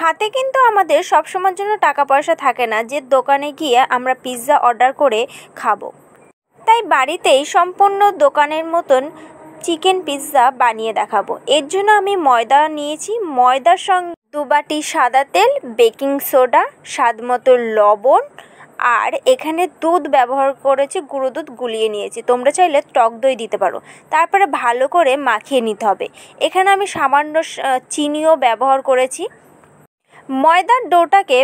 হাতে কিন্তু আমাদের সবসময়ের জন্য টাকা পয়সা থাকে না যে দোকানে গিয়ে আমরা পিৎজা অর্ডার করে খাবো। তাই বাড়িতেই সম্পূর্ণ দোকানের মতন চিকেন পিৎজা বানিয়ে দেখাবো। এর জন্য আমি ময়দা নিয়েছি, ময়দার সঙ্গে 2 বাটি সাদা তেল, বেকিং সোডা, স্বাদ মতো লবণ, আর এখানে দুধ ব্যবহার করেছি, গুঁড়ো দুধ গুলিয়ে নিয়েছি। তোমরা চাইলে টক দই দিতে পারো। তারপরে ভালো করে মাখিয়ে নিতে হবে। এখানে আমি সামান্য চিনিও ব্যবহার করেছি। ময়দার ডোটাকে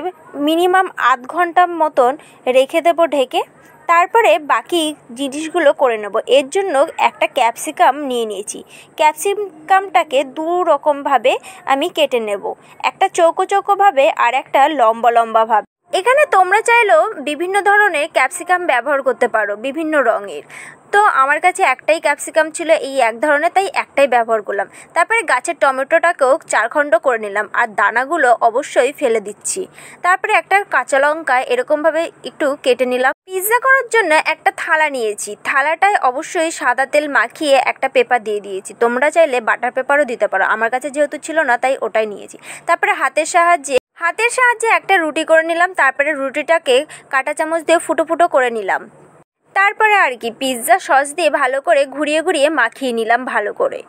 মিনিমাম আধ ঘন্টার মতন রেখে দেবো ঢেকে। তারপরে বাকি জিনিসগুলো করে নেব। এর জন্য একটা ক্যাপসিকাম নিয়ে নিয়েছি। ক্যাপসিকামটাকে 2 রকমভাবে আমি কেটে নেব, একটা চৌকো চৌকোভাবে আর একটা লম্বা লম্বাভাবে। এখানে তোমরা চাইলেও বিভিন্ন ধরনের ক্যাপসিকাম ব্যবহার করতে পারো, বিভিন্ন রঙের। তো আমার কাছে একটাই ক্যাপসিকাম ছিল, এই এক ধরনের, তাই একটাই ব্যবহার করলাম। তারপরে গাছের টমেটোটাকেও 4 খণ্ড করে নিলাম, আর দানাগুলো অবশ্যই ফেলে দিচ্ছি। তারপরে একটা কাঁচা লঙ্কা এরকমভাবে একটু কেটে নিলাম। পিৎজা করার জন্য একটা থালা নিয়েছি, থালাটায় অবশ্যই সাদা তেল মাখিয়ে একটা পেপার দিয়ে দিয়েছি। তোমরা চাইলে বাটার পেপারও দিতে পারো, আমার কাছে যেহেতু ছিল না তাই ওটাই নিয়েছি। তারপরে হাতের সাহায্যে একটা রুটি করে নিলাম। তারপরে রুটিটাকে কাঁটা চামচ দিয়ে ফুটো ফুটো করে নিলাম। তারপরে আর কি পিৎজা সস দিয়ে ভালো করে ঘুরিয়ে ঘুরিয়ে মাখিয়ে নিলাম ভালো করে।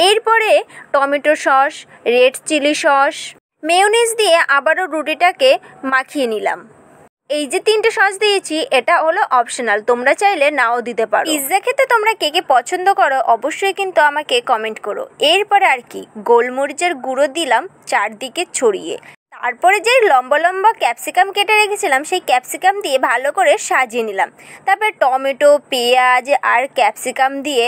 এরপরে tomato sauce, red chilli sauce, mayonnaise দিয়ে আবারও রুটিটাকে মাখিয়ে নিলাম। এই যে 3টে সস দিয়েছি এটা হলো অপশনাল, তোমরা চাইলে নাও দিতে পারো। পিৎজা খেতে তোমরা কে কে পছন্দ করো অবশ্যই কিন্তু আমাকে কমেন্ট করো। এরপরে আর কি গোলমরিচের গুঁড়ো দিলাম চারদিকে ছড়িয়ে। তারপরে যে লম্বা লম্বা ক্যাপসিকাম কেটে রেখেছিলাম সেই ক্যাপসিকাম দিয়ে ভালো করে সাজিয়ে নিলাম। তারপরে টমেটো, পেঁয়াজ আর ক্যাপসিকাম দিয়ে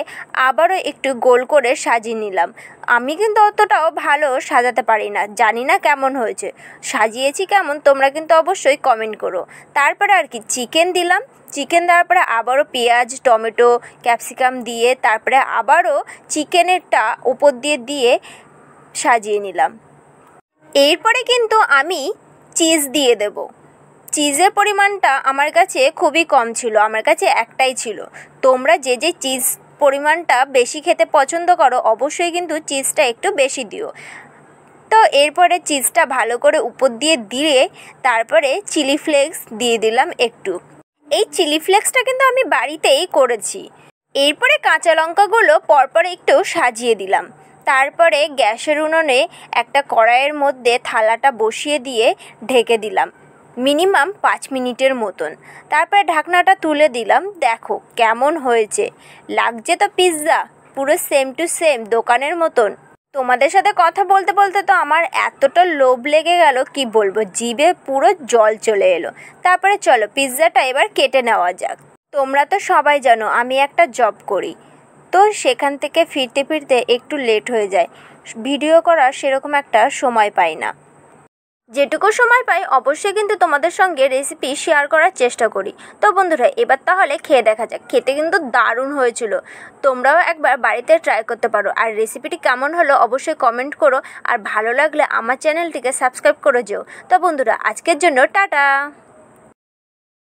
আবারও একটু গোল করে সাজিয়ে নিলাম। আমি কিন্তু অতটাও ভালো সাজাতে পারি না, জানি না কেমন হয়েছে, সাজিয়েছি কেমন তোমরা কিন্তু অবশ্যই কমেন্ট করো। তারপরে আর কি চিকেন দিলাম, চিকেন দেওয়ার পরে আবারও পেঁয়াজ, টমেটো, ক্যাপসিকাম দিয়ে তারপরে আবারও চিকেনেরটা উপর দিয়ে সাজিয়ে নিলাম। এরপরে কিন্তু আমি চিজ দিয়ে দেব। চিজের পরিমাণটা আমার কাছে খুবই কম ছিল, আমার কাছে একটাই ছিল। তোমরা যে চিজ পরিমাণটা বেশি খেতে পছন্দ করো অবশ্যই কিন্তু চিজটা একটু বেশি দিও। তো এরপরে চিজটা ভালো করে উপর দিয়ে তারপরে চিলি ফ্লেক্স দিয়ে দিলাম একটু। এই চিলি ফ্লেক্সটা কিন্তু আমি বাড়িতেই করেছি। এরপরে কাঁচা লঙ্কাগুলো পরপর একটু সাজিয়ে দিলাম। তারপরে গ্যাসের উনুনে একটা কড়াইয়ের মধ্যে থালাটা বসিয়ে দিয়ে ঢেকে দিলাম মিনিমাম 5 মিনিটের মতন। তারপরে ঢাকনাটা তুলে দিলাম। দেখো কেমন হয়েছে, লাগছে তো পিৎজা পুরো সেম টু সেম দোকানের মতন। তোমাদের সাথে কথা বলতে বলতে তো আমার এতটা লোভ লেগে গেল কি বলবো, জিভে পুরো জল চলে এলো। তারপরে চলো পিৎজাটা এবার কেটে নেওয়া যাক। তোমরা তো সবাই জানো আমি একটা জব করি, তো সেখান থেকে ফিরতে একটু লেট হয়ে যায়, ভিডিও করার সেরকম একটা সময় পাই না। যেটুকু সময় পাই অবশ্যই কিন্তু তোমাদের সঙ্গে রেসিপি শেয়ার করার চেষ্টা করি। তো বন্ধুরা এবার তাহলে খেয়ে দেখা যাক। খেতে কিন্তু দারুণ হয়েছিল, তোমরাও একবার বাড়িতে ট্রাই করতে পারো। আর রেসিপিটি কেমন হলো অবশ্যই কমেন্ট করো, আর ভালো লাগলে আমার চ্যানেলটিকে সাবস্ক্রাইব করে যেও। তো বন্ধুরা আজকের জন্য টাটা।